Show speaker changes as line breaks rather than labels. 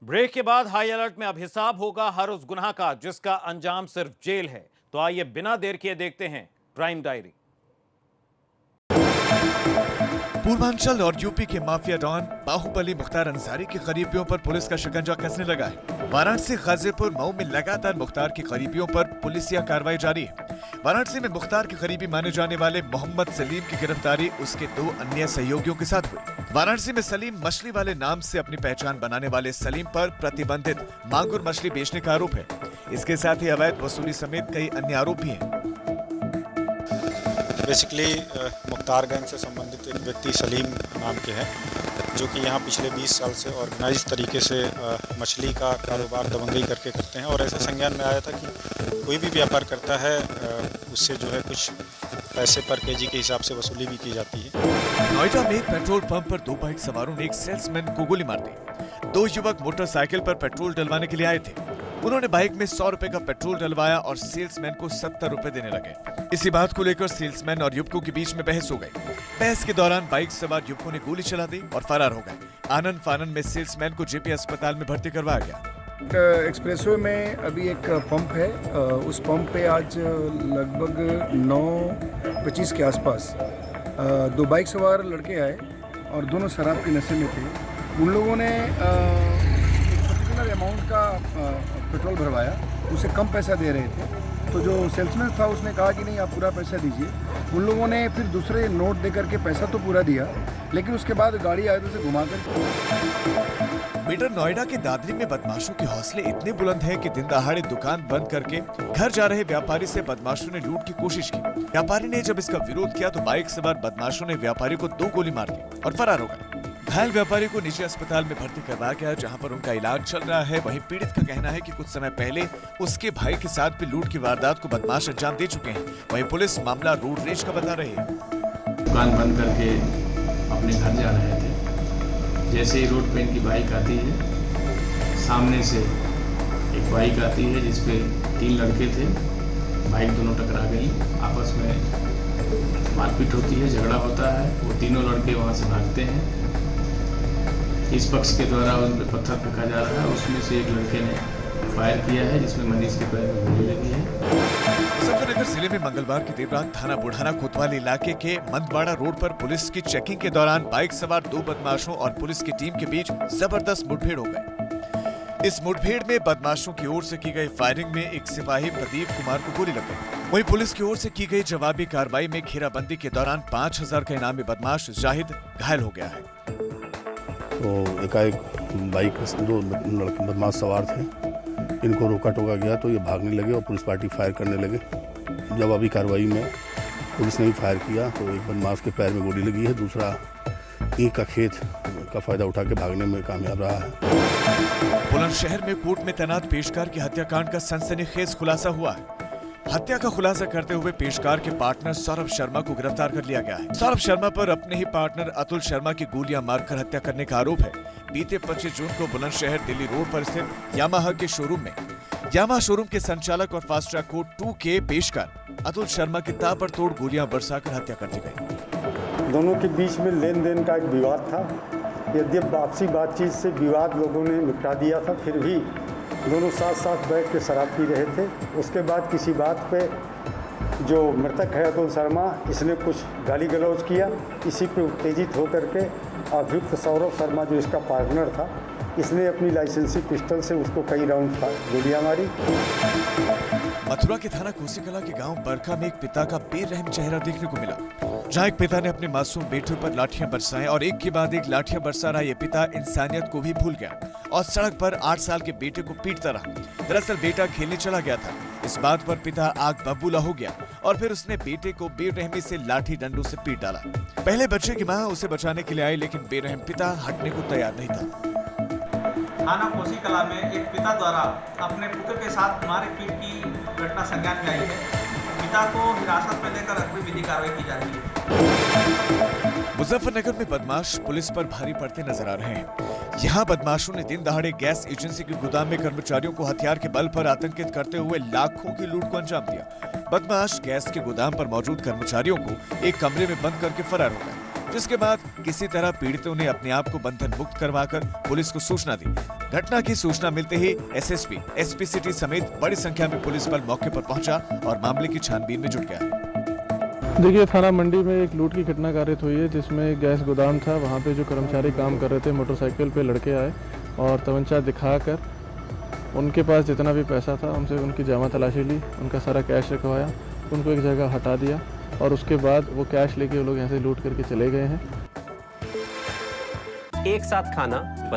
Break के बाद high alert में अब हिसाब होगा हर उस गुनाह का जिसका अंजाम सिर्फ जेल है। तो आइए बिना देर किए देखते हैं क्राइम डायरी।
पूर्वांचल और यूपी के माफिया डॉन बाहुबली मुख्तार अंसारी के करीबियों पर पुलिस का शिकंजा कसने लगा है। वाराणसी, गाजीपुर, मऊ में लगातार मुख्तार के करीबियों पर पुलिसिया कार्रवाई जारी है। वाराणसी में मुख्तार के करीबी माने जाने वाले मोहम्मद सलीम की गिरफ्तारी उसके 2 अन्य सहयोगियों के साथ हुई। वाराणसी में सलीम मछली वाले नाम से अपनी पहचान बनाने वाले सलीम पर प्रतिबंधित मांगुर मछली बेचने का आरोप है। इसके साथ ही अवैध वसूली समेत कई अन्य आरोप भी हैं।
बेसिकली मुख्तार गैंग से संबंधित एक व्यक्ति सलीम नाम के हैं, जो कि यहाँ पिछले 20 साल से ऑर्गेनाइज तरीके से मछली का कारोबार दबंगई करके करते हैं। और ऐसे संज्ञान में आया था कि कोई भी व्यापार करता है उससे जो है कुछ पैसे पर केजी के हिसाब से वसूली भी की जाती है।
नोएडा में एक पेट्रोल पंप पर 2 बाइक सवारों ने एक सेल्समैन को गोली मार दी। 2 युवक मोटरसाइकिल पर पेट्रोल डलवाने के लिए आए थे। उन्होंने बाइक में 100 रुपए का पेट्रोल डलवाया और सेल्समैन को 70 रुपए देने लगे। इसी बात को लेकर सेल्समैन और युवकों के बीच में बहस हो गई। बहस के दौरान बाइक सवार युवकों ने गोली चला दी और फरार हो गए। आनंद फानन में सेल्समैन को जेपी अस्पताल में भर्ती करवाया गया।
एक्सप्रेसवे में अभी एक पंप है। उस पंप पे आज लगभग 9:25 के आसपास 2 बाइक सवार लड़के आए और दोनों शराब के नशे में थे। उन लोगों ने पर्टिकुलर अमाउंट का पेट्रोल भरवाया, उसे कम पैसा दे रहे थे। तो जो सेल्समैन था उसने कहा कि नहीं, आप पूरा पैसा दीजिए। उन लोगों ने फिर दूसरे नोट दे करके पैसा तो पूरा दिया, लेकिन उसके बाद गाड़ी आए तो उसे घुमाकर।
ग्रेटर नोएडा के दादरी में बदमाशों के हौसले इतने बुलंद हैं कि दिन दहाड़े दुकान बंद करके घर जा रहे व्यापारी से बदमाशों ने लूट की कोशिश की। व्यापारी ने जब इसका विरोध किया तो बाइक सवार बदमाशों ने व्यापारी को 2 गोली मार दी और फरार हो गए। घायल व्यापारी को निजी अस्पताल में भर्ती करवाया गया, जहां पर उनका इलाज चल रहा है। वहीं पीड़ित का कहना है कि कुछ समय पहले उसके भाई के साथ भी लूट की वारदात को बदमाश अंजाम दे चुके हैं। वहीं पुलिस मामला रोड रेज का बता रही है।
दुकान बंद करके अपने घर जा रहे थे। जैसे ही रोड पे इनकी बाइक आती है, सामने से एक बाइक आती है जिसपे 3 लड़के थे। बाइक दोनों टकरा गई, आपस में मारपीट होती है, झगड़ा होता है। वो तीनों लड़के वहाँ से भागते हैं। इस पक्ष के द्वारा उन पर पत्थर फेंका जा रहा है। उसमें से एक लड़के ने फायर किया है, जिसमें मनीष के पैर में गोली लगी है।
मुजफ्फरनगर जिले में मंगलवार की देर रात थाना बुढ़ाना कोतवाली इलाके के मंदवाड़ा रोड पर पुलिस की चेकिंग के दौरान बाइक सवार 2 बदमाशों और पुलिस की टीम के बीच जबरदस्त मुठभेड़ हो गई। इस मुठभेड़ में बदमाशों की ओर से की गई फायरिंग में एक सिपाही प्रदीप कुमार को गोली लग गई। वहीं पुलिस की ओर से की गई जवाबी कार्रवाई में घेराबंदी के दौरान 5000 का इनामी बदमाश जाहिद घायल हो गया है।
तो एकाएक बाइक 2 लड़के बदमाश सवार थे, इनको रोका टोका गया तो ये भागने लगे और पुलिस पार्टी फायर करने लगे। जवाबी कार्रवाई में पुलिस ने भी फायर किया तो एक बदमाश के पैर में गोली लगी है, दूसरा ईंट का खेत का फायदा उठा के भागने में कामयाब रहा है।
बुलंदशहर में कोर्ट में तैनात पेशकार के हत्याकांड का सनसनीखेज खुलासा हुआ है। हत्या का खुलासा करते हुए पेशकार के पार्टनर सौरभ शर्मा को गिरफ्तार कर लिया गया है। सौरभ शर्मा पर अपने ही पार्टनर अतुल शर्मा की गोलियां मारकर हत्या करने का आरोप है। बीते 25 जून को बुलंदशहर दिल्ली रोड पर स्थित यामाहा के शोरूम में यामाहा शोरूम के संचालक और फास्ट ट्रैक कोर्ट 2 के पेशकार अतुल शर्मा की ताबड़तोड़ गोलियां बरसाकर हत्या कर दी गई।
दोनों के बीच में लेन देन का एक विवाद था। यद्यपि आपसी बातचीत से विवाद लोगों ने निपटा दिया था, फिर भी दोनों साथ साथ बैठ के शराब पी रहे थे। उसके बाद किसी बात पे जो मृतक है अतुल शर्मा, इसने कुछ गाली गलौज किया। इसी पे उत्तेजित होकर के अभियुक्त सौरभ शर्मा जो इसका पार्टनर था, इसने अपनी लाइसेंसी पिस्टल से उसको कई राउंड गोलियां मारी।
मथुरा के थाना कोसीकला के गांव बरका में एक पिता का बेरहम चेहरा देखने को मिला, जहां एक पिता ने अपने मासूम बेटे पर लाठियां बरसाएं और एक के बाद एक लाठियां बरसा रहा ये पिता इंसानियत को भी भूल गया और सड़क पर 8 साल के बेटे को पीटता रहा। दरअसल बेटा खेलने चला गया था। इस बात पर पिता आग बबूला हो गया और फिर उसने बेटे को बेरहमी से लाठी डंडों से पीट डाला। पहले बच्चे की मां उसे बचाने के लिए आई, लेकिन बेरहम पिता हटने को तैयार नहीं था।
थाना कोसीकला में एक पिता द्वारा अपने पुत्र के साथ मारपीट की घटना संज्ञान में आई है। पिता को हिरासत में लेकर अग्रिम विधि कार्रवाई की जा रही है।
मुजफ्फरनगर में बदमाश पुलिस पर भारी पड़ते नजर आ रहे हैं। यहाँ बदमाशों ने दिन दहाड़े गैस एजेंसी के गोदाम में कर्मचारियों को हथियार के बल पर आतंकित करते हुए लाखों की लूट को अंजाम दिया। बदमाश गैस के गोदाम पर मौजूद कर्मचारियों को एक कमरे में बंद करके फरार हो गए, जिसके बाद किसी तरह पीड़ितों ने अपने आप को बंधन मुक्त करवाकर पुलिस को सूचना दी। घटना की सूचना मिलते ही एसएसपी, एसपी सिटी समेत बड़ी संख्या में पुलिस बल मौके पर पहुंचा और मामले की छानबीन में जुट गया।
देखिए, थाना मंडी में एक लूट की घटना कारित हुई है जिसमें गैस गोदाम था। वहाँ पे जो कर्मचारी काम कर रहे थे, मोटरसाइकिल पे लड़के आए और तमंचा दिखाकर उनके पास जितना भी पैसा था उनसे उनकी जामा तलाशी ली, उनका सारा कैश रखवाया, उनको एक जगह हटा दिया और उसके बाद वो कैश लेके वो लोग यहाँ से लूट करके चले गए हैं।
एक साथ खाना बना